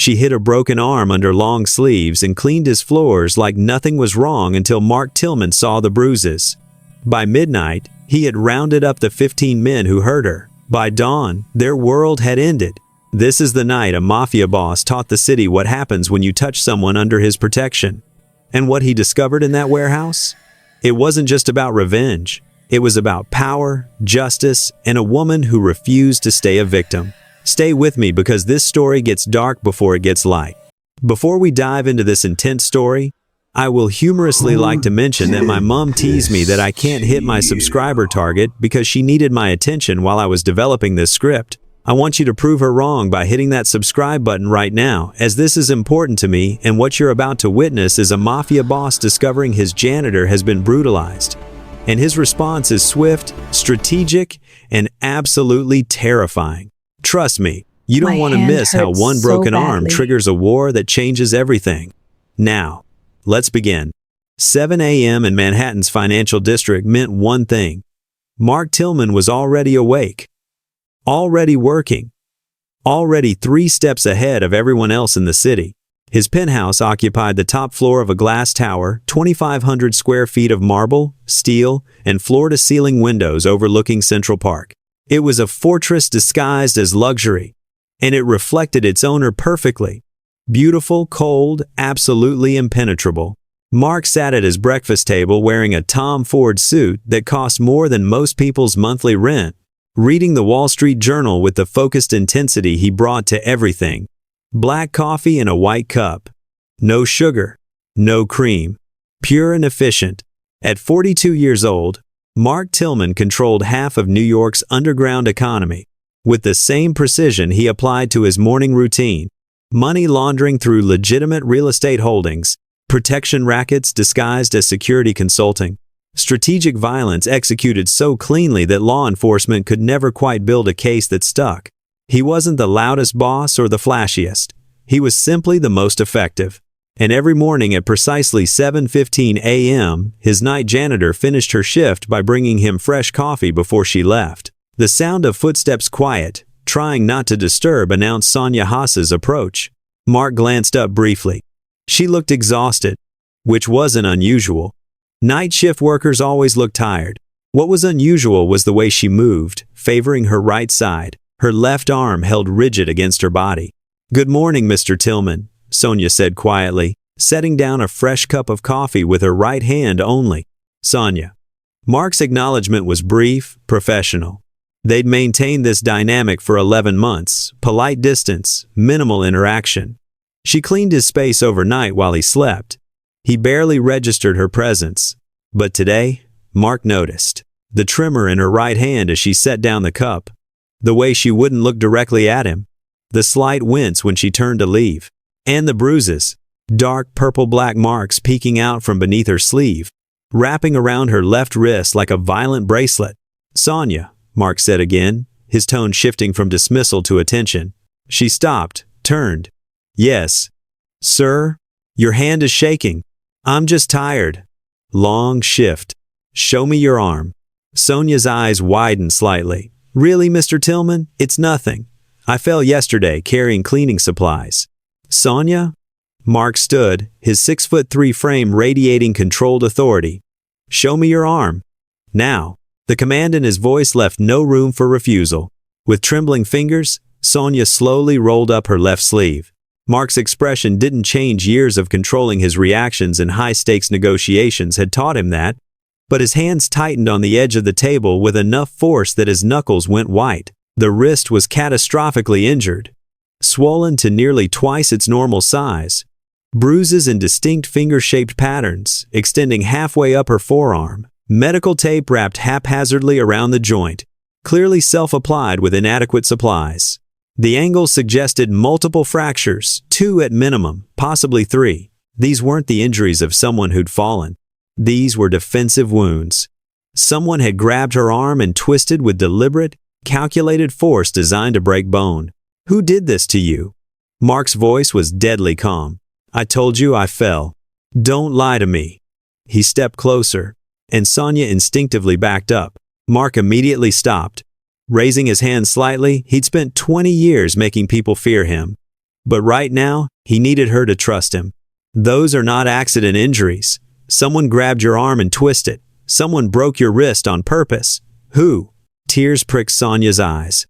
She hid a broken arm under long sleeves and cleaned his floors like nothing was wrong until Mark Tillman saw the bruises. By midnight, he had rounded up the 15 men who hurt her. By dawn, their world had ended. This is the night a mafia boss taught the city what happens when you touch someone under his protection. And what he discovered in that warehouse? It wasn't just about revenge. It was about power, justice, and a woman who refused to stay a victim. Stay with me because this story gets dark before it gets light. Before we dive into this intense story, I will humorously like to mention that my mom teased me that I can't hit my subscriber target because she needed my attention while I was developing this script. I want you to prove her wrong by hitting that subscribe button right now, as this is important to me, and what you're about to witness is a mafia boss discovering his janitor has been brutalized. And his response is swift, strategic, and absolutely terrifying. Trust me, you don't want to miss how one broken arm triggers a war that changes everything. Now, let's begin. 7 a.m. in Manhattan's financial district meant one thing. Mark Tillman was already awake. Already working. Already 3 steps ahead of everyone else in the city. His penthouse occupied the top floor of a glass tower, 2,500 square feet of marble, steel, and floor-to-ceiling windows overlooking Central Park. It was a fortress disguised as luxury, and it reflected its owner perfectly. Beautiful, cold, absolutely impenetrable. Mark sat at his breakfast table wearing a Tom Ford suit that cost more than most people's monthly rent, reading the Wall Street Journal with the focused intensity he brought to everything. Black coffee in a white cup. No sugar. No cream. Pure and efficient. At 42 years old, Mark Tillman controlled half of New York's underground economy. With the same precision he applied to his morning routine. Money laundering through legitimate real estate holdings. Protection rackets disguised as security consulting. Strategic violence executed so cleanly that law enforcement could never quite build a case that stuck. He wasn't the loudest boss or the flashiest. He was simply the most effective. And every morning at precisely 7:15 a.m., his night janitor finished her shift by bringing him fresh coffee before she left. The sound of footsteps quiet, trying not to disturb, announced Sonia Haas's approach. Mark glanced up briefly. She looked exhausted, which wasn't unusual. Night shift workers always looked tired. What was unusual was the way she moved, favoring her right side, her left arm held rigid against her body. "Good morning, Mr. Tillman," Sonia said quietly, setting down a fresh cup of coffee with her right hand only. "Sonia." Mark's acknowledgement was brief, professional. They'd maintained this dynamic for 11 months, polite distance, minimal interaction. She cleaned his space overnight while he slept. He barely registered her presence. But today, Mark noticed. The tremor in her right hand as she set down the cup. The way she wouldn't look directly at him. The slight wince when she turned to leave. And the bruises. Dark purple-black marks peeking out from beneath her sleeve, wrapping around her left wrist like a violent bracelet. "Sonia," Mark said again, his tone shifting from dismissal to attention. She stopped, turned. "Yes. Sir, your hand is shaking." "I'm just tired." Long shift. "Show me your arm." Sonia's eyes widened slightly. "Really, Mr. Tillman? It's nothing. I fell yesterday carrying cleaning supplies." "Sonia?" Mark stood, his 6'3" frame radiating controlled authority. "Show me your arm. Now." The command in his voice left no room for refusal. With trembling fingers, Sonia slowly rolled up her left sleeve. Mark's expression didn't change. Years of controlling his reactions in high-stakes negotiations had taught him that, but his hands tightened on the edge of the table with enough force that his knuckles went white. The wrist was catastrophically injured, swollen to nearly twice its normal size. Bruises in distinct finger-shaped patterns, extending halfway up her forearm. Medical tape wrapped haphazardly around the joint, clearly self-applied with inadequate supplies. The angle suggested multiple fractures, 2 at minimum, possibly 3. These weren't the injuries of someone who'd fallen. These were defensive wounds. Someone had grabbed her arm and twisted with deliberate, calculated force designed to break bone. "Who did this to you?" Mark's voice was deadly calm. "I told you I fell. Don't lie to me." He stepped closer, and Sonia instinctively backed up. Mark immediately stopped. Raising his hand slightly, he'd spent 20 years making people fear him. But right now, he needed her to trust him. Those are not accident injuries. Someone grabbed your arm and twisted. Someone broke your wrist on purpose. Who? Tears pricked Sonia's eyes.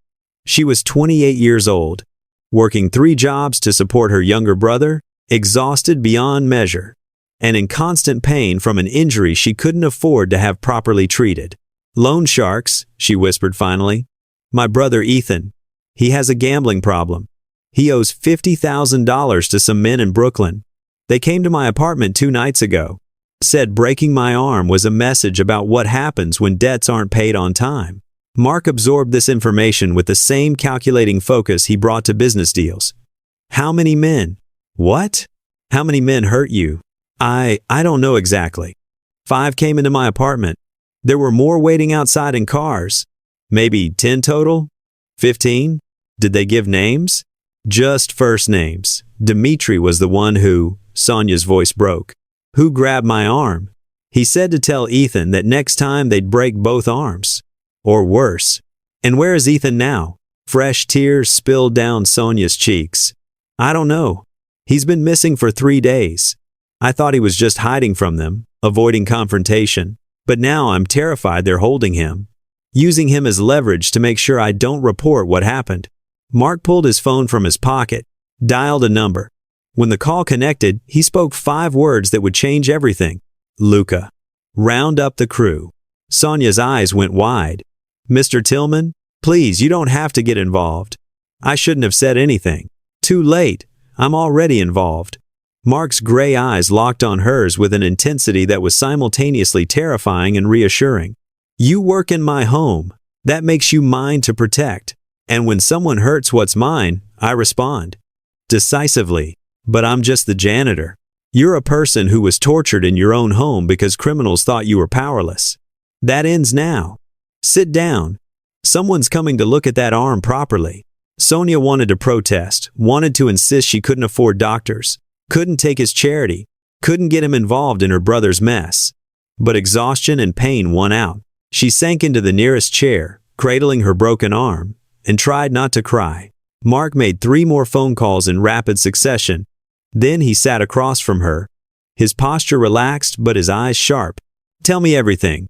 She was 28 years old, working 3 jobs to support her younger brother, exhausted beyond measure, and in constant pain from an injury she couldn't afford to have properly treated. Loan sharks, she whispered finally. My brother Ethan. He has a gambling problem. He owes $50,000 to some men in Brooklyn. They came to my apartment 2 nights ago. Said breaking my arm was a message about what happens when debts aren't paid on time. Mark absorbed this information with the same calculating focus he brought to business deals. How many men? What? How many men hurt you? I don't know exactly. 5 came into my apartment. There were more waiting outside in cars. Maybe 10 total? 15? Did they give names? Just first names. Dimitri was the one who, Sonia's voice broke. Who grabbed my arm? He said to tell Ethan that next time they'd break both arms. Or worse. And where is Ethan now? Fresh tears spilled down Sonia's cheeks. I don't know. He's been missing for 3 days. I thought he was just hiding from them, avoiding confrontation. But now I'm terrified they're holding him. Using him as leverage to make sure I don't report what happened. Mark pulled his phone from his pocket, dialed a number. When the call connected, he spoke 5 words that would change everything. Luca. Round up the crew. Sonia's eyes went wide. Mr. Tillman, please, you don't have to get involved. I shouldn't have said anything. Too late. I'm already involved. Mark's gray eyes locked on hers with an intensity that was simultaneously terrifying and reassuring. You work in my home. That makes you mine to protect. And when someone hurts what's mine, I respond. Decisively. But I'm just the janitor. You're a person who was tortured in your own home because criminals thought you were powerless. That ends now. Sit down. Someone's coming to look at that arm properly. Sonia wanted to protest, wanted to insist she couldn't afford doctors, couldn't take his charity, couldn't get him involved in her brother's mess. But exhaustion and pain won out. She sank into the nearest chair, cradling her broken arm, and tried not to cry. Mark made 3 more phone calls in rapid succession. Then he sat across from her, his posture relaxed but his eyes sharp. Tell me everything.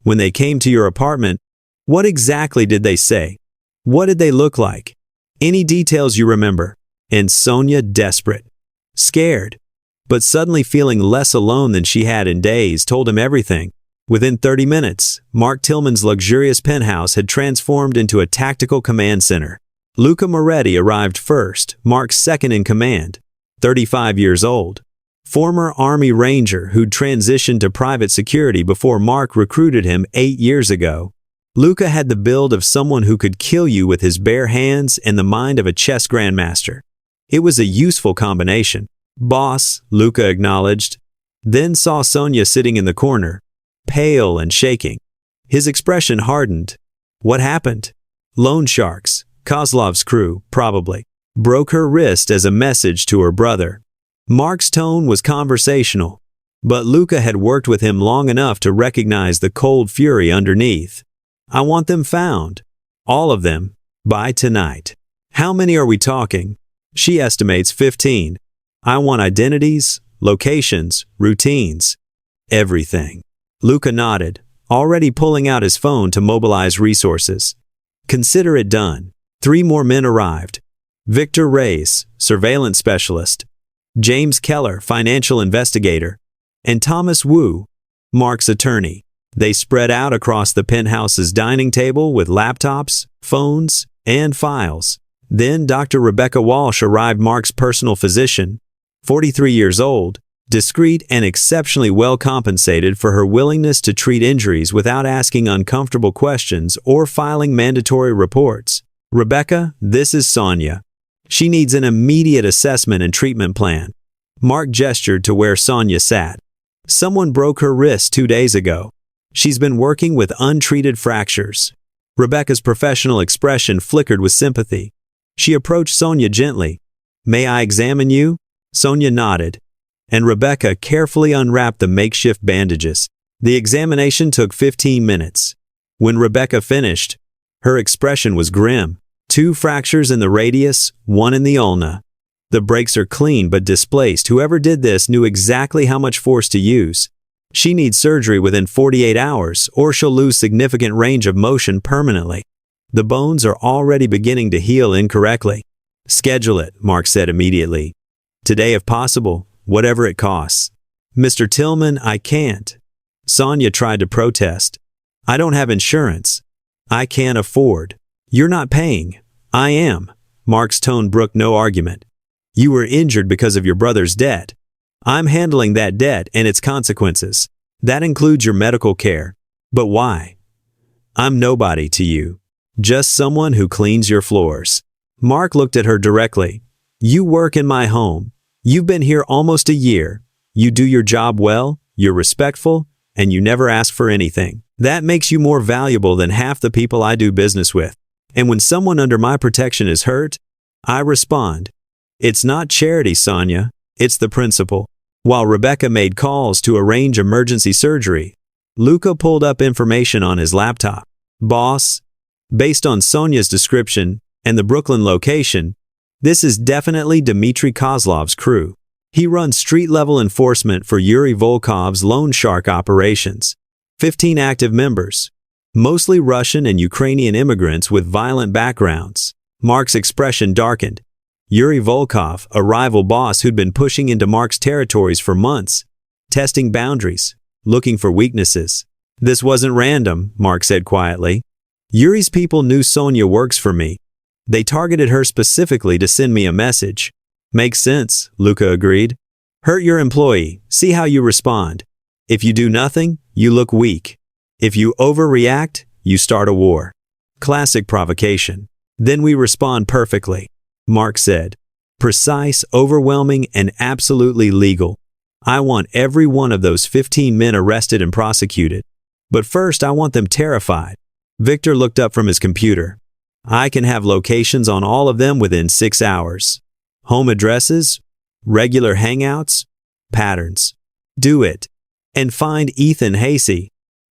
When they came to your apartment, what exactly did they say? What did they look like? Any details you remember? And Sonia, desperate, scared, but suddenly feeling less alone than she had in days, told him everything. Within 30 minutes, Mark Tillman's luxurious penthouse had transformed into a tactical command center. Luca Moretti arrived first, Mark's second in command, 35 years old. Former Army Ranger who'd transitioned to private security before Mark recruited him 8 years ago. Luca had the build of someone who could kill you with his bare hands and the mind of a chess grandmaster. It was a useful combination. Boss, Luca acknowledged, then saw Sonia sitting in the corner, pale and shaking. His expression hardened. What happened? Loan sharks, Kozlov's crew, probably, broke her wrist as a message to her brother. Mark's tone was conversational, but Luca had worked with him long enough to recognize the cold fury underneath. I want them found. All of them. By tonight. How many are we talking? She estimates 15. I want identities, locations, routines. Everything. Luca nodded, already pulling out his phone to mobilize resources. Consider it done. 3 more men arrived. Victor Reyes, surveillance specialist. James Keller, financial investigator. And Thomas Wu, Mark's attorney. They spread out across the penthouse's dining table with laptops, phones, and files. Then Dr. Rebecca Walsh arrived, Mark's personal physician, 43 years old, discreet and exceptionally well compensated for her willingness to treat injuries without asking uncomfortable questions or filing mandatory reports. Rebecca, this is Sonia. She needs an immediate assessment and treatment plan. Mark gestured to where Sonia sat. Someone broke her wrist 2 days ago. She's been working with untreated fractures. Rebecca's professional expression flickered with sympathy. She approached Sonia gently. May I examine you? Sonia nodded, and Rebecca carefully unwrapped the makeshift bandages. The examination took 15 minutes. When Rebecca finished, her expression was grim. 2 fractures in the radius, 1 in the ulna. The brakes are clean but displaced. Whoever did this knew exactly how much force to use. She needs surgery within 48 hours, or she'll lose significant range of motion permanently. The bones are already beginning to heal incorrectly. Schedule it, Mark said immediately. Today if possible, whatever it costs. Mr. Tillman, I can't. Sonia tried to protest. I don't have insurance. I can't afford. You're not paying. I am. Mark's tone brooked no argument. You were injured because of your brother's debt. I'm handling that debt and its consequences. That includes your medical care. But why? I'm nobody to you. Just someone who cleans your floors. Mark looked at her directly. You work in my home. You've been here almost a year. You do your job well, you're respectful, and you never ask for anything. That makes you more valuable than half the people I do business with. And when someone under my protection is hurt, I respond. It's not charity, Sonia. It's the principle. While Rebecca made calls to arrange emergency surgery, Luca pulled up information on his laptop. Boss, based on Sonia's description and the Brooklyn location, this is definitely Dmitry Kozlov's crew. He runs street-level enforcement for Yuri Volkov's loan shark operations. 15 active members, mostly Russian and Ukrainian immigrants with violent backgrounds. Mark's expression darkened. Yuri Volkov, a rival boss who'd been pushing into Mark's territories for months, testing boundaries, looking for weaknesses. This wasn't random, Mark said quietly. Yuri's people knew Sonia works for me. They targeted her specifically to send me a message. Makes sense, Luca agreed. Hurt your employee, see how you respond. If you do nothing, you look weak. If you overreact, you start a war. Classic provocation. Then we respond perfectly, Mark said. Precise, overwhelming, and absolutely legal. I want every one of those 15 men arrested and prosecuted. But first, I want them terrified. Victor looked up from his computer. I can have locations on all of them within 6 hours. Home addresses, regular hangouts, patterns. Do it. And find Ethan Hasey,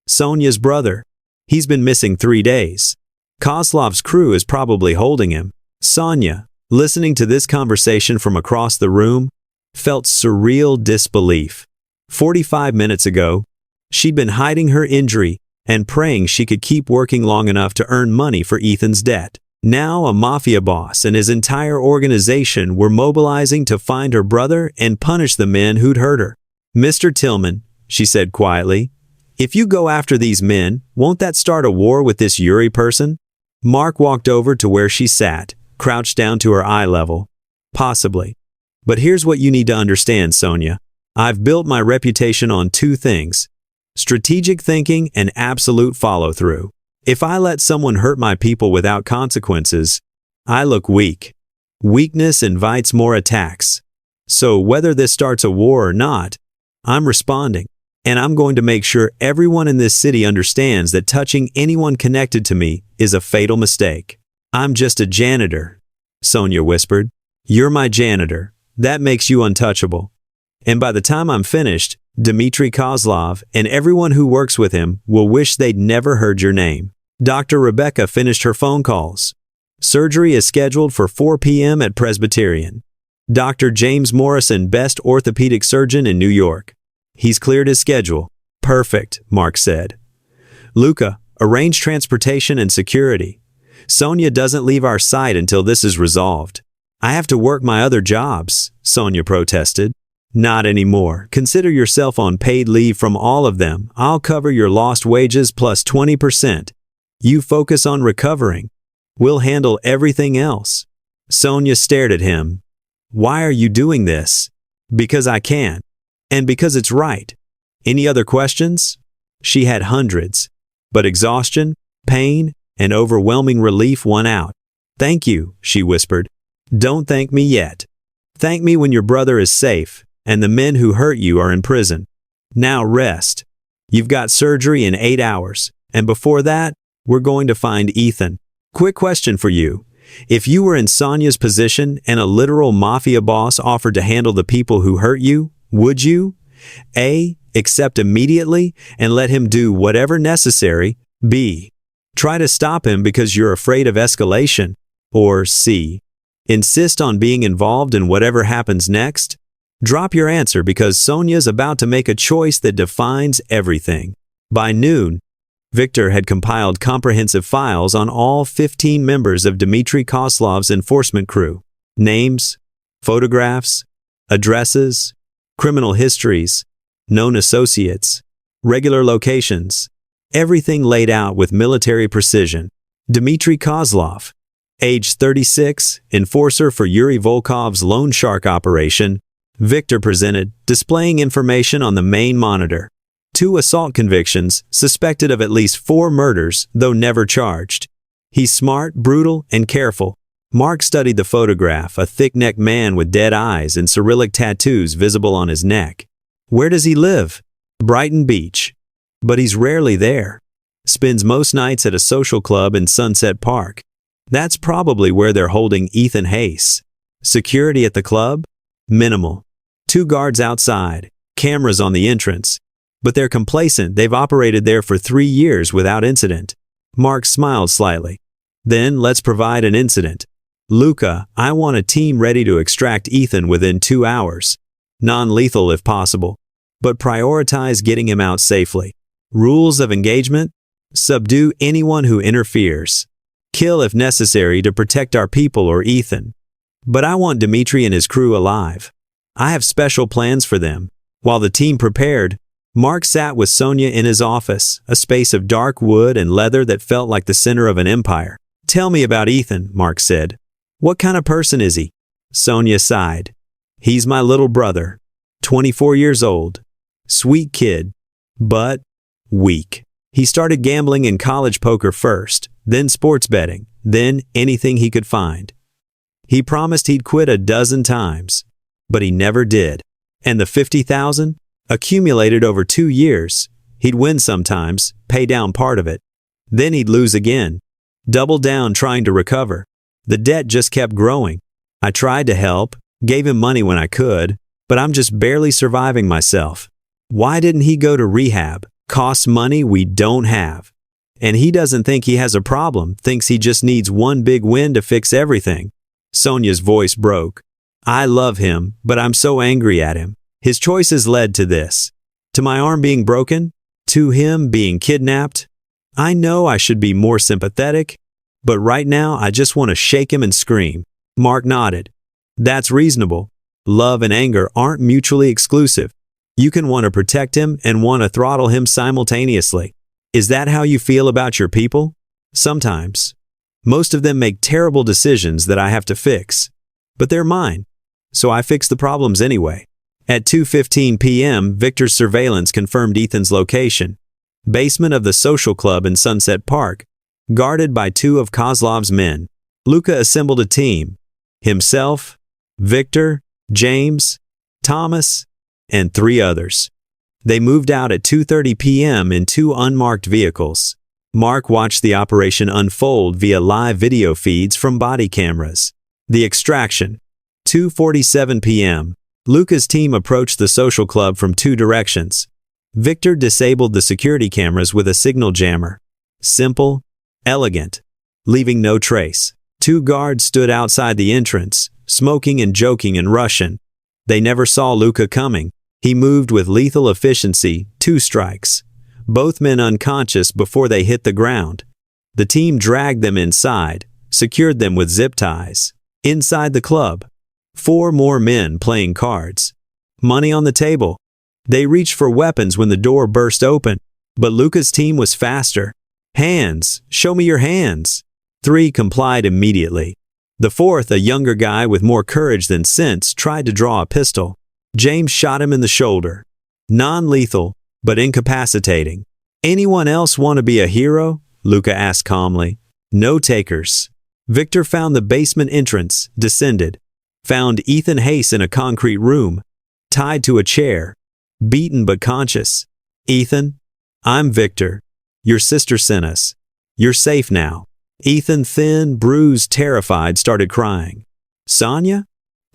Sonia's brother. He's been missing 3 days. Kozlov's crew is probably holding him. Sonia, listening to this conversation from across the room, felt surreal disbelief. 45 minutes ago, she'd been hiding her injury and praying she could keep working long enough to earn money for Ethan's debt. Now a mafia boss and his entire organization were mobilizing to find her brother and punish the men who'd hurt her. Mr. Tillman, she said quietly, if you go after these men, won't that start a war with this Yuri person? Mark walked over to where she sat, crouched down to her eye level. Possibly. But here's what you need to understand, Sonia. I've built my reputation on 2 things. Strategic thinking and absolute follow-through. If I let someone hurt my people without consequences, I look weak. Weakness invites more attacks. So whether this starts a war or not, I'm responding. And I'm going to make sure everyone in this city understands that touching anyone connected to me is a fatal mistake. I'm just a janitor, Sonia whispered. You're my janitor. That makes you untouchable. And by the time I'm finished, Dmitry Kozlov and everyone who works with him will wish they'd never heard your name. Dr. Rebecca finished her phone calls. Surgery is scheduled for 4 p.m. at Presbyterian. Dr. James Morrison, best orthopedic surgeon in New York. He's cleared his schedule. Perfect, Mark said. Luca, arrange transportation and security. Sonia doesn't leave our site until this is resolved. I have to work my other jobs, Sonia protested. Not anymore. Consider yourself on paid leave from all of them. I'll cover your lost wages plus 20%. You focus on recovering. We'll handle everything else. Sonia stared at him. Why are you doing this? Because I can. And because it's right. Any other questions? She had hundreds. But exhaustion, pain, and overwhelming relief won out. Thank you, she whispered. Don't thank me yet. Thank me when your brother is safe and the men who hurt you are in prison. Now rest. You've got surgery in 8 hours, and before that, we're going to find Ethan. Quick question for you. If you were in Sonia's position and a literal mafia boss offered to handle the people who hurt you, would you? A. Accept immediately and let him do whatever necessary. B. Try to stop him because you're afraid of escalation. Or C. Insist on being involved in whatever happens next? Drop your answer because Sonia's about to make a choice that defines everything. By noon, Victor had compiled comprehensive files on all 15 members of Dmitry Kozlov's enforcement crew. Names, photographs, addresses, criminal histories, known associates, regular locations, everything laid out with military precision. Dmitry Kozlov, age 36, enforcer for Yuri Volkov's Loan Shark operation, Victor presented, displaying information on the main monitor. 2 assault convictions, suspected of at least 4 murders, though never charged. He's smart, brutal, and careful. Mark studied the photograph, a thick-necked man with dead eyes and Cyrillic tattoos visible on his neck. Where does he live? Brighton Beach. But he's rarely there. Spends most nights at a social club in Sunset Park. That's probably where they're holding Ethan Hayes. Security at the club? Minimal. 2 guards outside, cameras on the entrance. But they're complacent. They've operated there for 3 years without incident. Mark smiled slightly. Then let's provide an incident. Luca, I want a team ready to extract Ethan within 2 hours. Non-lethal if possible. But prioritize getting him out safely. Rules of engagement? Subdue anyone who interferes. Kill if necessary to protect our people or Ethan. But I want Dmitry and his crew alive. I have special plans for them. While the team prepared, Mark sat with Sonia in his office, a space of dark wood and leather that felt like the center of an empire. Tell me about Ethan, Mark said. What kind of person is he? Sonia sighed. He's my little brother. 24 years old. Sweet kid. But weak. He started gambling in college poker first, then sports betting, then anything he could find. He promised he'd quit a dozen times, but he never did. And the $50,000? Accumulated over 2 years. He'd win sometimes, pay down part of it. Then he'd lose again. Double down trying to recover. The debt just kept growing. I tried to help, gave him money when I could, but I'm just barely surviving myself. Why didn't he go to rehab? Costs money we don't have. And he doesn't think he has a problem, thinks he just needs one big win to fix everything. Sonia's voice broke. I love him, but I'm so angry at him. His choices led to this. To my arm being broken? To him being kidnapped? I know I should be more sympathetic, but right now I just want to shake him and scream. Mark nodded. That's reasonable. Love and anger aren't mutually exclusive. You can want to protect him and want to throttle him simultaneously. Is that how you feel about your people? Sometimes. Most of them make terrible decisions that I have to fix. But they're mine. So I fix the problems anyway. At 2:15 p.m., Victor's surveillance confirmed Ethan's location. Basement of the social club in Sunset Park, guarded by 2 of Kozlov's men. Luca assembled a team. Himself, Victor, James, Thomas, and 3 others. They moved out at 2:30 p.m. in 2 unmarked vehicles. Mark watched the operation unfold via live video feeds from body cameras. The extraction. 2:47 p.m. Luca's team approached the social club from 2 directions. Victor disabled the security cameras with a signal jammer. Simple, elegant, leaving no trace. 2 guards stood outside the entrance, smoking and joking in Russian. They never saw Luca coming. He moved with lethal efficiency, 2 strikes. Both men unconscious before they hit the ground. The team dragged them inside, secured them with zip ties. Inside the club, 4 more men playing cards. Money on the table. They reached for weapons when the door burst open, but Luca's team was faster. Hands, show me your hands. 3 complied immediately. The 4th, a younger guy with more courage than sense, tried to draw a pistol. James shot him in the shoulder. Non-lethal, but incapacitating. Anyone else want to be a hero? Luca asked calmly. No takers. Victor found the basement entrance, descended. Found Ethan Hayes in a concrete room, tied to a chair, beaten but conscious. Ethan, I'm Victor. Your sister sent us. You're safe now. Ethan, thin, bruised, terrified, started crying. Sonia?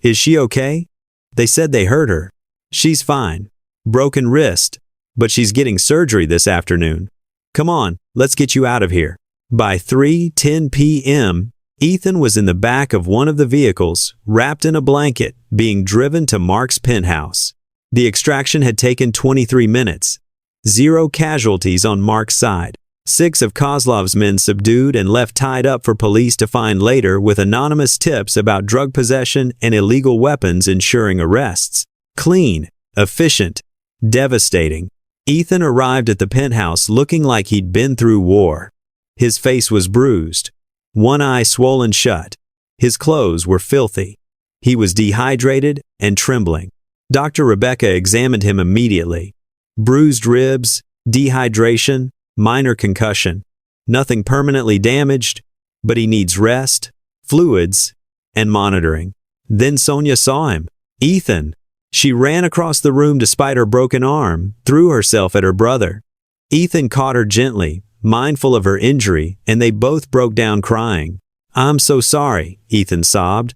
Is she okay? They said they hurt her. She's fine. Broken wrist. But she's getting surgery this afternoon. Come on, let's get you out of here. By 3:10 p.m., Ethan was in the back of one of the vehicles, wrapped in a blanket, being driven to Mark's penthouse. The extraction had taken 23 minutes. 0 casualties on Mark's side. 6 of Kozlov's men subdued and left tied up for police to find later with anonymous tips about drug possession and illegal weapons ensuring arrests. Clean, efficient, devastating. Ethan arrived at the penthouse looking like he'd been through war. His face was bruised, one eye swollen shut. His clothes were filthy. He was dehydrated and trembling. Dr. Rebecca examined him immediately. Bruised ribs, dehydration, minor concussion. Nothing permanently damaged, but he needs rest, fluids, and monitoring. Then Sonia saw him. Ethan! She ran across the room despite her broken arm, threw herself at her brother. Ethan caught her gently, mindful of her injury, and they both broke down crying. "I'm so sorry," Ethan sobbed.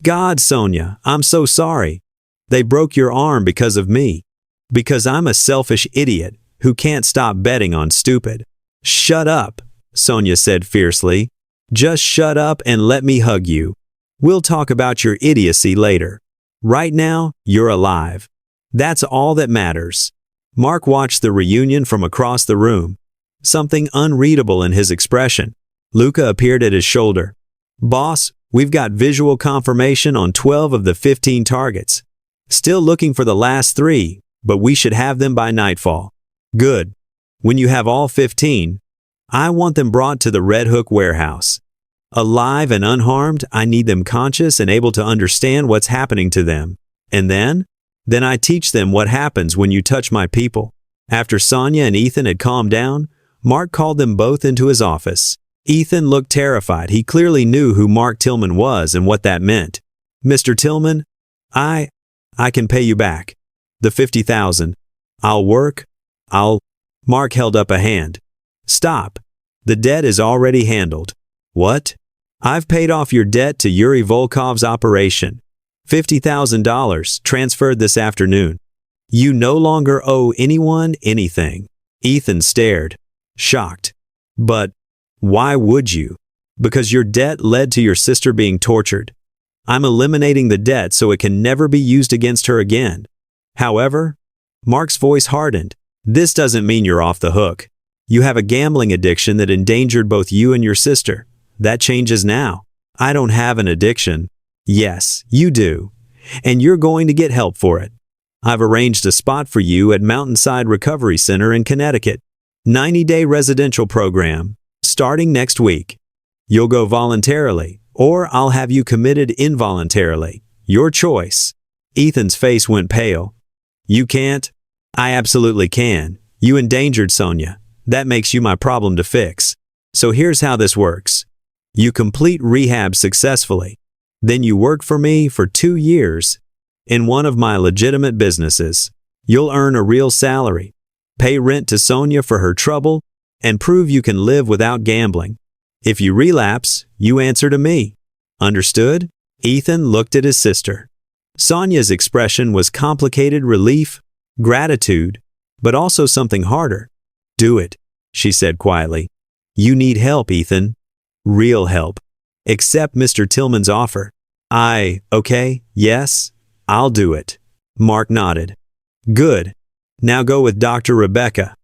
"God, Sonia, I'm so sorry. They broke your arm because of me. Because I'm a selfish idiot who can't stop betting on stupid." "Shut up," Sonia said fiercely. "Just shut up and let me hug you. We'll talk about your idiocy later. Right now, you're alive. That's all that matters." Mark watched the reunion from across the room. Something unreadable in his expression. Luca appeared at his shoulder. "Boss, we've got visual confirmation on 12 of the 15 targets. Still looking for the last 3, but we should have them by nightfall." "Good. When you have all 15, I want them brought to the Red Hook warehouse. Alive and unharmed, I need them conscious and able to understand what's happening to them. And then I teach them what happens when you touch my people." After Sonia and Ethan had calmed down, Mark called them both into his office. Ethan looked terrified. He clearly knew who Mark Tillman was and what that meant. "Mr. Tillman, I can pay you back. The 50,000. Mark held up a hand. "Stop. The debt is already handled." "What?" "I've paid off your debt to Yuri Volkov's operation. $50,000 transferred this afternoon. You no longer owe anyone anything." Ethan stared, shocked. "But why would you?" "Because your debt led to your sister being tortured. I'm eliminating the debt so it can never be used against her again." "However," Mark's voice hardened, "this doesn't mean you're off the hook. You have a gambling addiction that endangered both you and your sister. That changes now." "I don't have an addiction." "Yes, you do. And you're going to get help for it. I've arranged a spot for you at Mountainside Recovery Center in Connecticut. 90-day residential program, starting next week. You'll go voluntarily, or I'll have you committed involuntarily. Your choice." Ethan's face went pale. "You can't?" "I absolutely can. You endangered Sonia. That makes you my problem to fix. So here's how this works. You complete rehab successfully. Then you work for me for 2 years in one of my legitimate businesses. You'll earn a real salary, pay rent to Sonia for her trouble, and prove you can live without gambling. If you relapse, you answer to me. Understood?" Ethan looked at his sister. Sonia's expression was complicated relief, gratitude, but also something harder. "Do it," she said quietly. "You need help, Ethan. Real help. Accept Mr. Tillman's offer." "Okay, yes, I'll do it." Mark nodded. "Good. Now go with Dr. Rebecca.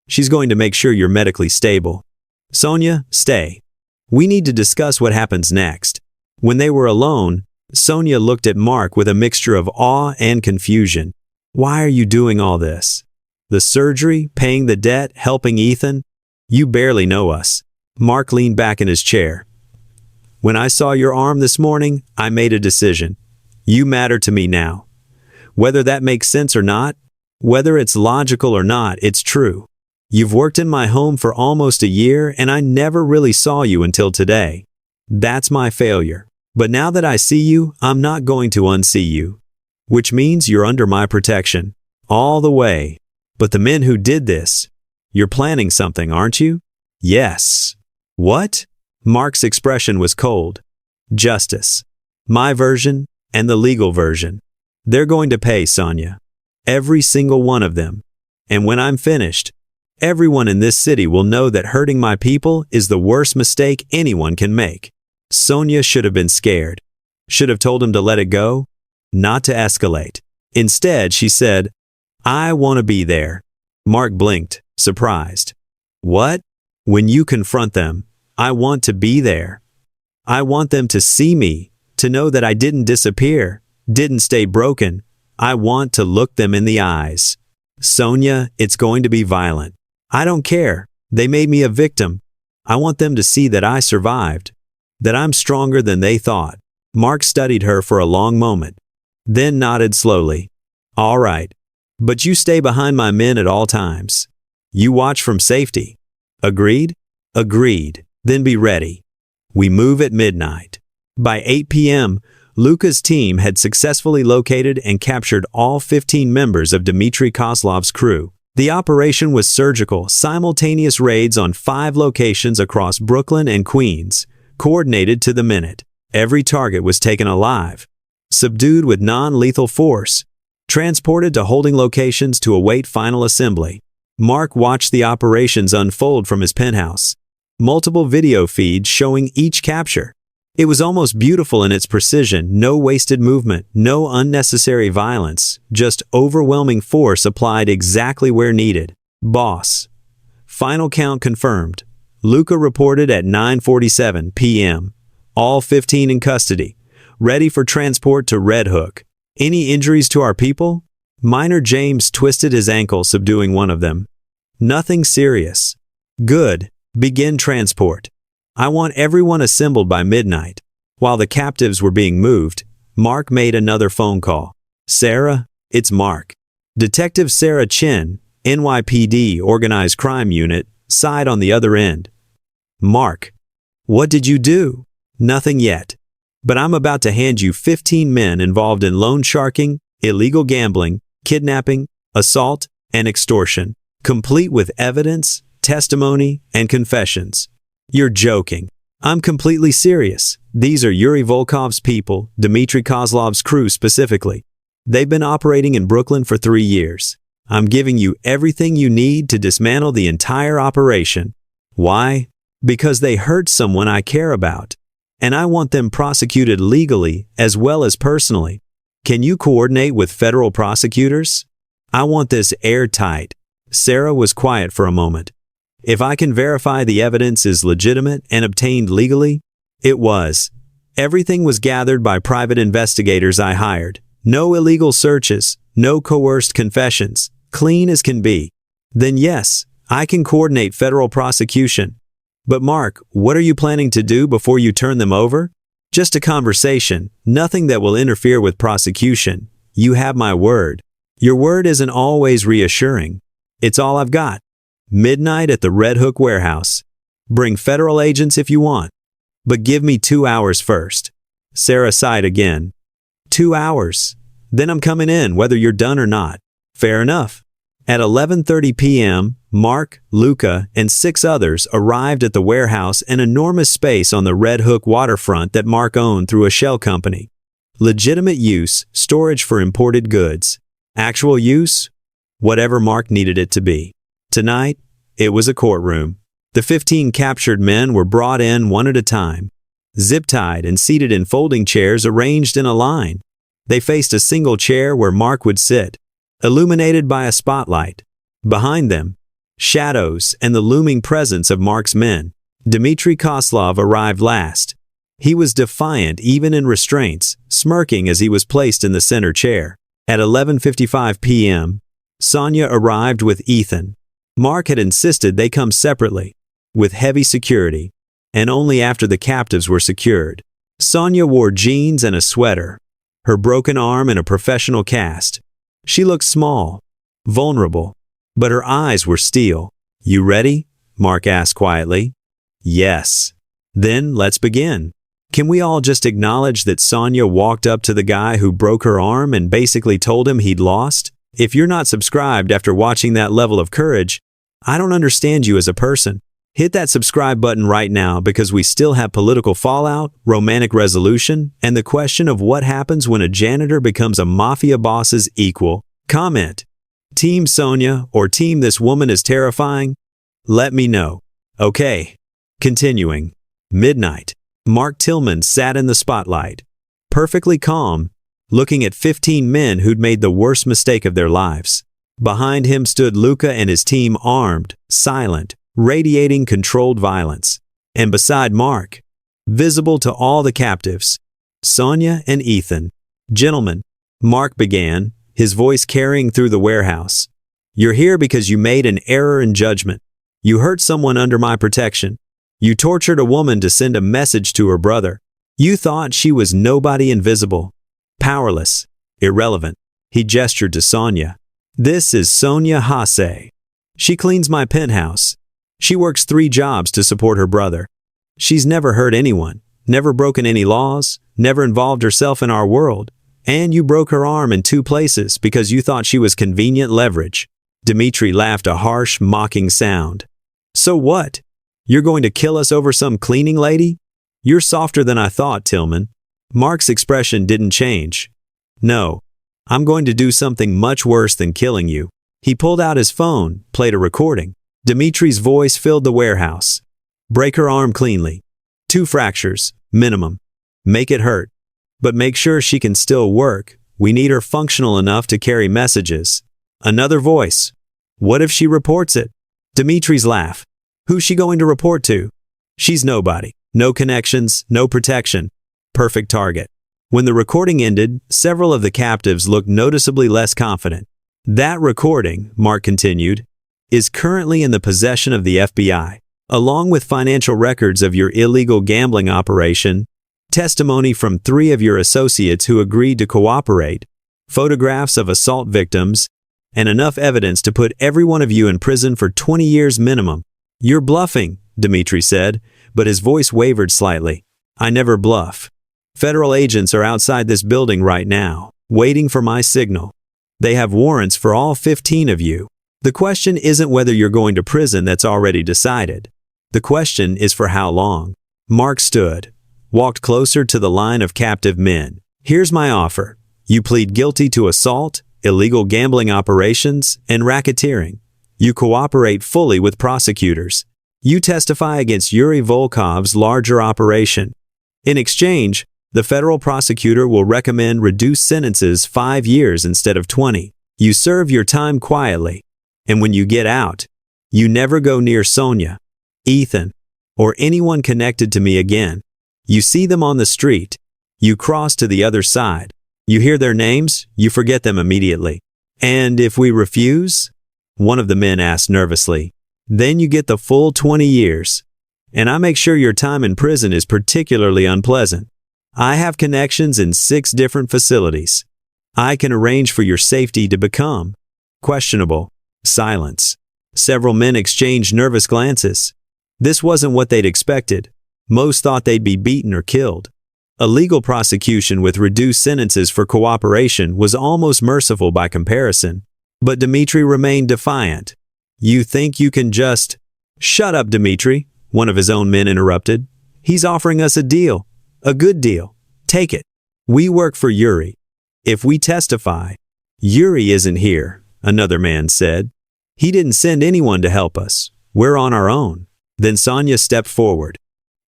She's going to make sure you're medically stable. Sonia, stay. We need to discuss what happens next." When they were alone, Sonia looked at Mark with a mixture of awe and confusion. "Why are you doing all this? The surgery, paying the debt, helping Ethan? You barely know us." Mark leaned back in his chair. "When I saw your arm this morning, I made a decision. You matter to me now. Whether that makes sense or not, whether it's logical or not, it's true. You've worked in my home for almost a year, and I never really saw you until today. That's my failure. But now that I see you, I'm not going to unsee you. Which means you're under my protection. All the way. But the men who did this, you're planning something, aren't you?" "Yes." "What?" Mark's expression was cold. "Justice. My version and the legal version. They're going to pay Sonia. Every single one of them. And when I'm finished, everyone in this city will know that hurting my people is the worst mistake anyone can make. Sonia should have been scared. Should have told him to let it go, not to escalate. Instead, she said, "I want to be there." Mark blinked, surprised. "What?" "When you confront them, I want to be there. I want them to see me, to know that I didn't disappear, didn't stay broken. I want to look them in the eyes." "Sonia, it's going to be violent. I don't care. They made me a victim. I want them to see that I survived, that I'm stronger than they thought." Mark studied her for a long moment, then nodded slowly. "All right. But you stay behind my men at all times. You watch from safety. Agreed?" "Agreed. Then be ready." We move at midnight. By 8 p.m., Luka's team had successfully located and captured all 15 members of Dmitry Kozlov's crew. The operation was surgical, simultaneous raids on 5 locations across Brooklyn and Queens, coordinated to the minute. Every target was taken alive, subdued with non-lethal force, transported to holding locations to await final assembly. Mark watched the operations unfold from his penthouse. Multiple video feeds showing each capture. It was almost beautiful in its precision, no wasted movement, no unnecessary violence, just overwhelming force applied exactly where needed. Boss. Final count confirmed. Luka reported at 9:47 p.m. All 15 in custody, ready for transport to Red Hook. Any injuries to our people? Minor James twisted his ankle, subduing one of them. Nothing serious. Good. Begin transport. I want everyone assembled by midnight. While the captives were being moved, Mark made another phone call. "Sarah, it's Mark. Detective Sarah Chin, NYPD Organized Crime Unit, side on the other end." "Mark, what did you do?" "Nothing yet. But I'm about to hand you 15 men involved in loan sharking, illegal gambling, kidnapping, assault, and extortion, complete with evidence, testimony, and confessions." "You're joking." "I'm completely serious. These are Yuri Volkov's people, Dmitry Kozlov's crew specifically. They've been operating in Brooklyn for 3 years. I'm giving you everything you need to dismantle the entire operation." "Why?" "Because they hurt someone I care about, and I want them prosecuted legally as well as personally. Can you coordinate with federal prosecutors? I want this airtight." Sarah was quiet for a moment. "If I can verify the evidence is legitimate and obtained legally?" It was. Everything was gathered by private investigators I hired. No illegal searches, no coerced confessions, clean as can be. "Then yes, I can coordinate federal prosecution." "But Mark, what are you planning to do before you turn them over?" "Just a conversation, nothing that will interfere with prosecution. You have my word." "Your word isn't always reassuring." "It's all I've got." Midnight at the Red Hook warehouse. Bring federal agents if you want. But give me 2 hours first. Sarah sighed again. 2 hours. Then I'm coming in whether you're done or not. Fair enough. At 11:30 p.m., Mark, Luka, and 6 others arrived at the warehouse, an enormous space on the Red Hook waterfront that Mark owned through a shell company. Legitimate use, storage for imported goods. Actual use? Whatever Mark needed it to be. Tonight, it was a courtroom. The 15 captured men were brought in one at a time, zip-tied and seated in folding chairs arranged in a line. They faced a single chair where Mark would sit, illuminated by a spotlight. Behind them, shadows and the looming presence of Mark's men. Dmitry Kozlov arrived last. He was defiant even in restraints, smirking as he was placed in the center chair. At 11:55 p.m., Sonia arrived with Ethan. Mark had insisted they come separately, with heavy security, and only after the captives were secured. Sonia wore jeans and a sweater, her broken arm in a professional cast. She looked small, vulnerable, but her eyes were steel. "You ready?" Mark asked quietly. "Yes." "Then let's begin." Can we all just acknowledge that Sonia walked up to the guy who broke her arm and basically told him he'd lost? If you're not subscribed after watching that level of courage, I don't understand you as a person. Hit that subscribe button right now because we still have political fallout, romantic resolution, and the question of what happens when a janitor becomes a mafia boss's equal. Comment. Team Sonia or Team This Woman is Terrifying? Let me know. Okay. Continuing. Midnight. Mark Tillman sat in the spotlight, perfectly calm, looking at 15 men who'd made the worst mistake of their lives. Behind him stood Luca and his team, armed, silent, radiating controlled violence. And beside Mark, visible to all the captives, Sonia and Ethan. "Gentlemen," Mark began, his voice carrying through the warehouse. "You're here because you made an error in judgment. You hurt someone under my protection. You tortured a woman to send a message to her brother. You thought she was nobody, invisible, powerless, irrelevant." He gestured to Sonia. "This is Sonia Hase. She cleans my penthouse. She works 3 jobs to support her brother. She's never hurt anyone, never broken any laws, never involved herself in our world. And you broke her arm in 2 places because you thought she was convenient leverage." Dmitri laughed a harsh, mocking sound. "So what? You're going to kill us over some cleaning lady? You're softer than I thought, Tillman." Mark's expression didn't change. "No, I'm going to do something much worse than killing you." He pulled out his phone, played a recording. Dimitri's voice filled the warehouse. "Break her arm cleanly. 2 fractures, minimum. Make it hurt. But make sure she can still work. We need her functional enough to carry messages." Another voice. "What if she reports it?" Dimitri's laugh. "Who's she going to report to? She's nobody. No connections, no protection. Perfect target." When the recording ended, several of the captives looked noticeably less confident. "That recording," Mark continued, "is currently in the possession of the FBI, along with financial records of your illegal gambling operation, testimony from 3 of your associates who agreed to cooperate, photographs of assault victims, and enough evidence to put every one of you in prison for 20 years minimum." "You're bluffing," Dmitri said, but his voice wavered slightly. "I never bluff. Federal agents are outside this building right now, waiting for my signal. They have warrants for all 15 of you. The question isn't whether you're going to prison, that's already decided. The question is for how long." Mark stood, walked closer to the line of captive men. "Here's my offer. You plead guilty to assault, illegal gambling operations, and racketeering. You cooperate fully with prosecutors. You testify against Yuri Volkov's larger operation. In exchange, the federal prosecutor will recommend reduced sentences 5 years instead of 20. You serve your time quietly, and when you get out, you never go near Sonia, Ethan, or anyone connected to me again. You see them on the street, you cross to the other side. You hear their names, you forget them immediately. And if we refuse?" one of the men asked nervously. "Then you get the full 20 years. And I make sure your time in prison is particularly unpleasant. I have connections in 6 different facilities. I can arrange for your safety to become questionable." Silence. Several men exchanged nervous glances. This wasn't what they'd expected. Most thought they'd be beaten or killed. A legal prosecution with reduced sentences for cooperation was almost merciful by comparison. But Dmitri remained defiant. "You think you can just—" "Shut up, Dmitri," one of his own men interrupted. "He's offering us a deal. A good deal. Take it. We work for Yuri. If we testify—" "Yuri isn't here," another man said. "He didn't send anyone to help us. We're on our own." Then Sonia stepped forward.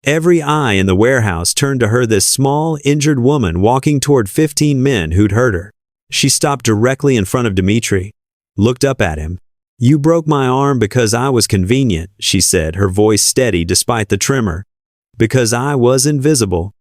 Every eye in the warehouse turned to her, this small, injured woman walking toward 15 men who'd hurt her. She stopped directly in front of Dmitri, looked up at him. "You broke my arm because I was convenient," she said, her voice steady despite the tremor. "Because I was invisible.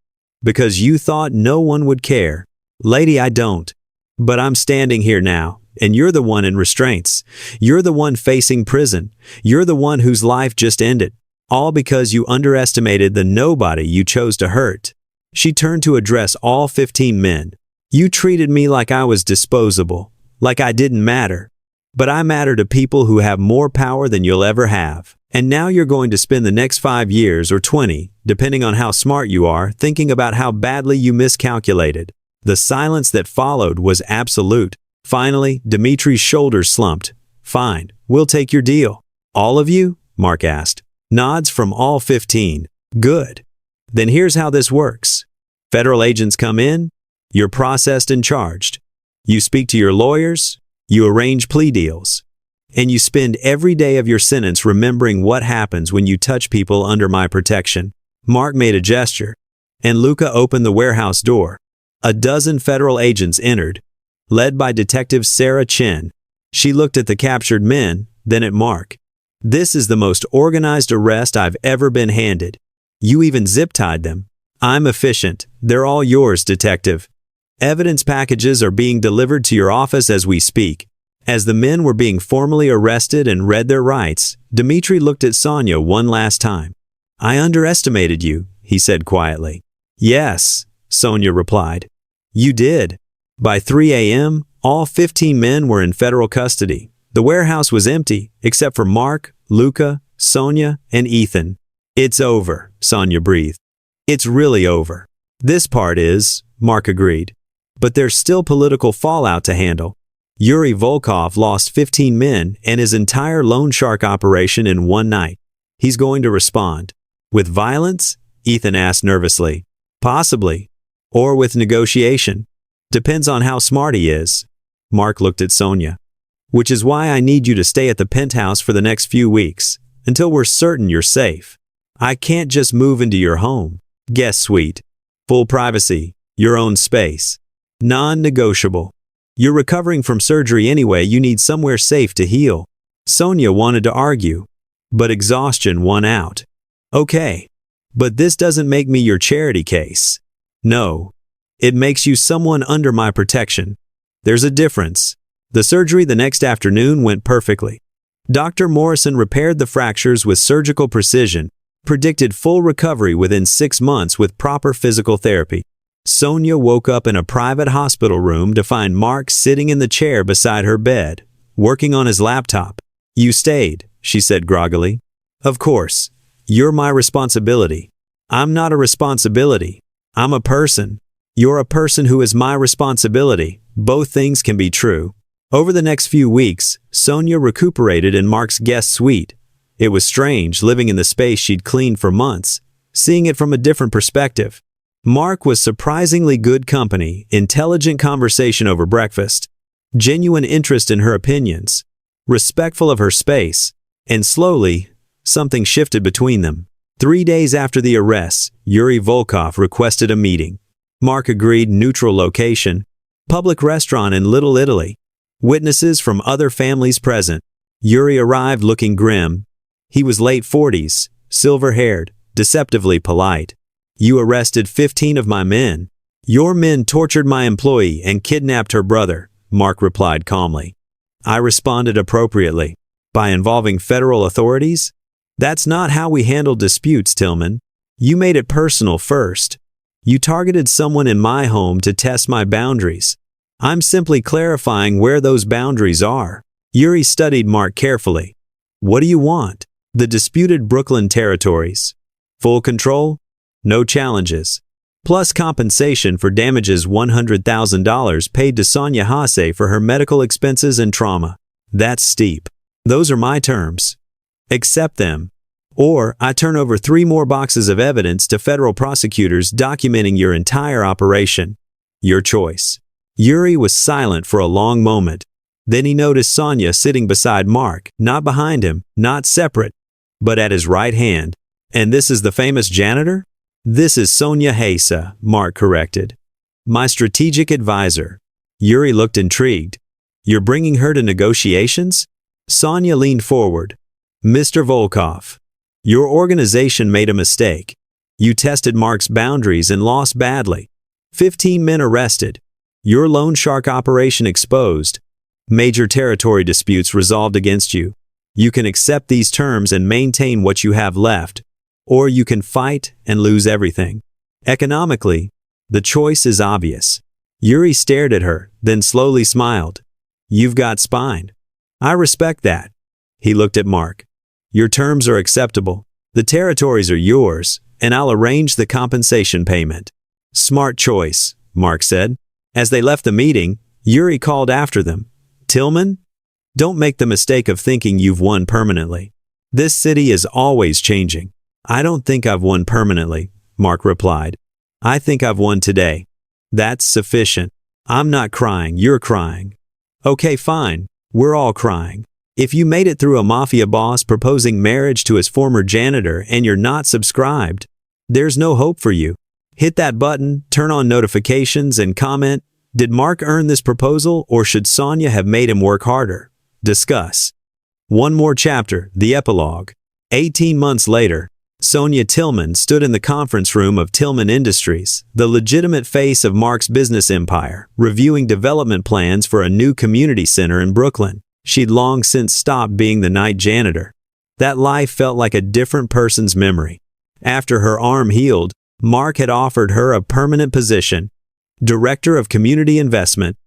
Because you thought no one would care. Lady, I don't. But I'm standing here now, and you're the one in restraints. You're the one facing prison. You're the one whose life just ended. All because you underestimated the nobody you chose to hurt." She turned to address all 15 men. "You treated me like I was disposable, like I didn't matter. But I matter to people who have more power than you'll ever have. And now you're going to spend the next 5 years or 20, depending on how smart you are, thinking about how badly you miscalculated." The silence that followed was absolute. Finally, Dimitri's shoulders slumped. "Fine, we'll take your deal." "All of you?" Mark asked. Nods from all 15. "Good. Then here's how this works. Federal agents come in, you're processed and charged. You speak to your lawyers, you arrange plea deals, and you spend every day of your sentence remembering what happens when you touch people under my protection." Mark made a gesture. and Luca opened the warehouse door. A dozen federal agents entered, led by Detective Sarah Chen. She looked at the captured men, then at Mark. "This is the most organized arrest I've ever been handed. You even zip-tied them." "I'm efficient. They're all yours, Detective. Evidence packages are being delivered to your office as we speak." As the men were being formally arrested and read their rights, Dmitri looked at Sonia one last time. "I underestimated you," he said quietly. "Yes," Sonia replied. "You did." By 3 a.m., all 15 men were in federal custody. The warehouse was empty, except for Mark, Luca, Sonia, and Ethan. "It's over," Sonia breathed. "It's really over." "This part is," Mark agreed. "But there's still political fallout to handle. Yuri Volkov lost 15 men and his entire loan shark operation in one night. He's going to respond. With violence? Ethan asked nervously. Possibly. Or with negotiation. Depends on how smart he is. Mark looked at Sonia. Which is why I need you to stay at the penthouse for the next few weeks, until we're certain you're safe. I can't just move into your home. Guest suite. Full privacy. Your own space. Non-negotiable. You're recovering from surgery anyway, you need somewhere safe to heal. Sonia wanted to argue, but exhaustion won out. Okay, but this doesn't make me your charity case. No, it makes you someone under my protection. There's a difference. The surgery the next afternoon went perfectly. Dr. Morrison repaired the fractures with surgical precision, predicted full recovery within 6 months with proper physical therapy. Sonia woke up in a private hospital room to find Mark sitting in the chair beside her bed, working on his laptop. You stayed, she said groggily. Of course. You're my responsibility. I'm not a responsibility. I'm a person. You're a person who is my responsibility. Both things can be true. Over the next few weeks, Sonia recuperated in Mark's guest suite. It was strange living in the space she'd cleaned for months, seeing it from a different perspective. Mark was surprisingly good company, intelligent conversation over breakfast, genuine interest in her opinions, respectful of her space, and slowly, something shifted between them. 3 days after the arrests, Yuri Volkov requested a meeting. Mark agreed neutral location, public restaurant in Little Italy. Witnesses from other families present. Yuri arrived looking grim. He was late 40s, silver-haired, deceptively polite. You arrested 15 of my men. Your men tortured my employee and kidnapped her brother, Mark replied calmly. I responded appropriately. By involving federal authorities? That's not how we handle disputes, Tillman. You made it personal first. You targeted someone in my home to test my boundaries. I'm simply clarifying where those boundaries are. Yuri studied Mark carefully. What do you want? The disputed Brooklyn territories. Full control? No challenges. Plus compensation for damages $100,000 paid to Sonia Hase for her medical expenses and trauma. That's steep. Those are my terms. Accept them. Or I turn over 3 more boxes of evidence to federal prosecutors documenting your entire operation. Your choice. Yuri was silent for a long moment. Then he noticed Sonia sitting beside Mark, not behind him, not separate, but at his right hand. And this is the famous janitor? This is Sonia Hase, Mark corrected. My strategic advisor. Yuri looked intrigued. You're bringing her to negotiations? Sonia leaned forward. Mr. Volkov, your organization made a mistake. You tested Mark's boundaries and lost badly. 15 men arrested. Your loan shark operation exposed. Major territory disputes resolved against you. You can accept these terms and maintain what you have left. Or you can fight and lose everything. Economically, the choice is obvious. Yuri stared at her, then slowly smiled. You've got spine. I respect that. He looked at Mark. Your terms are acceptable. The territories are yours, and I'll arrange the compensation payment. Smart choice, Mark said. As they left the meeting, Yuri called after them. Tillman? Don't make the mistake of thinking you've won permanently. This city is always changing. I don't think I've won permanently, Mark replied. I think I've won today. That's sufficient. I'm not crying, you're crying. Okay, fine. We're all crying. If you made it through a mafia boss proposing marriage to his former janitor and you're not subscribed, there's no hope for you. Hit that button, turn on notifications, and comment, did Mark earn this proposal or should Sonia have made him work harder? Discuss. One more chapter, the epilogue. 18 months later, Sonia Tillman stood in the conference room of Tillman Industries, the legitimate face of Mark's business empire, reviewing development plans for a new community center in Brooklyn. She'd long since stopped being the night janitor. That life felt like a different person's memory. After her arm healed, Mark had offered her a permanent position, Director of Community Investment,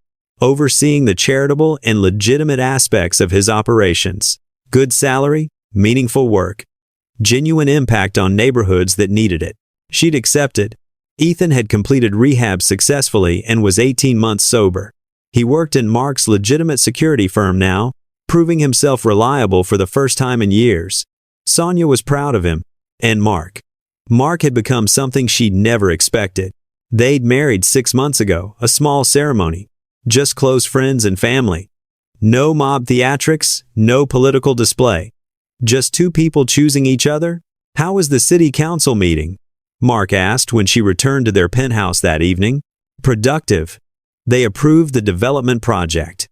overseeing the charitable and legitimate aspects of his operations. Good salary, meaningful work, genuine impact on neighborhoods that needed it. She'd accepted. Ethan had completed rehab successfully and was 18 months sober. He worked in Mark's legitimate security firm now, proving himself reliable for the first time in years. Sonia was proud of him. And Mark. Mark had become something she'd never expected. They'd married 6 months ago, a small ceremony. Just close friends and family. No mob theatrics, no political display. Just two people choosing each other? How was the city council meeting? Mark asked when she returned to their penthouse that evening. Productive. They approved the development project.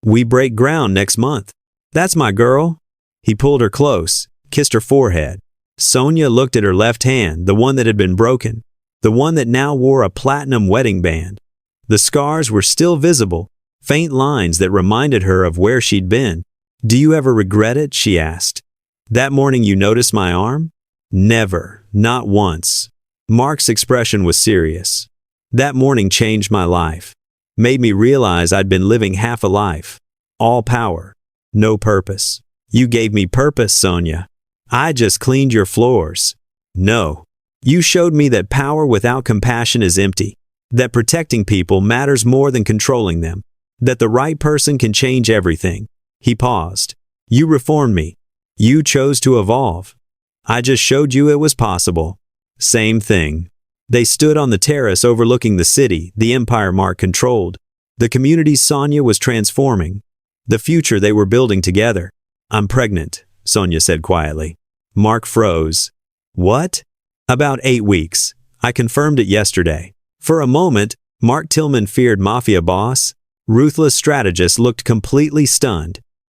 We break ground next month. That's my girl. He pulled her close, kissed her forehead. Sonia looked at her left hand, the one that had been broken, the one that now wore a platinum wedding band. The scars were still visible, faint lines that reminded her of where she'd been. Do you ever regret it? She asked. That morning you noticed my arm? Never, not once. Mark's expression was serious. That morning changed my life. Made me realize I'd been living half a life. All power, no purpose. You gave me purpose, Sonia. I just cleaned your floors. No. You showed me that power without compassion is empty. That protecting people matters more than controlling them. That the right person can change everything. He paused. You reformed me. You chose to evolve. I just showed you it was possible. Same thing. They stood on the terrace overlooking the city, the empire Mark controlled. The community Sonia was transforming. The future they were building together. I'm pregnant, Sonia said quietly. Mark froze. What? About 8 weeks. I confirmed it yesterday. For a moment, Mark Tillman feared Mafia boss, ruthless strategist looked completely stunned.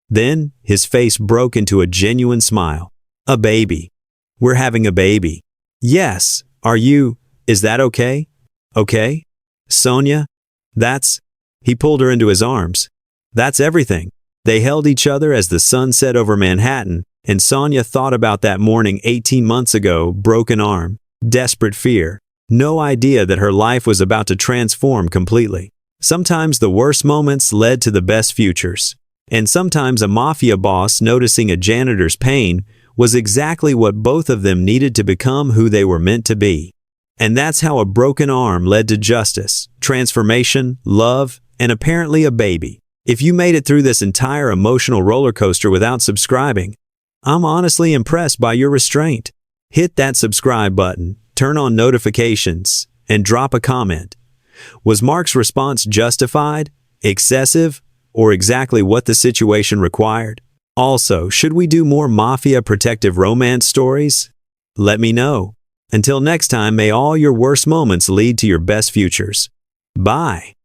Then, his face broke into a genuine smile. A baby. We're having a baby. Yes, are you? Is that okay? Okay? Sonia? That's... He pulled her into his arms. That's everything. They held each other as the sun set over Manhattan, and Sonia thought about that morning 18 months ago, broken arm, desperate fear, no idea that her life was about to transform completely. Sometimes the worst moments led to the best futures. And sometimes a mafia boss noticing a janitor's pain was exactly what both of them needed to become who they were meant to be. And that's how a broken arm led to justice, transformation, love, and apparently a baby. If you made it through this entire emotional roller coaster without subscribing, I'm honestly impressed by your restraint. Hit that subscribe button, turn on notifications, and drop a comment. Was Mark's response justified, excessive, or exactly what the situation required? Also, should we do more mafia protective romance stories? Let me know. Until next time, may all your worst moments lead to your best futures. Bye.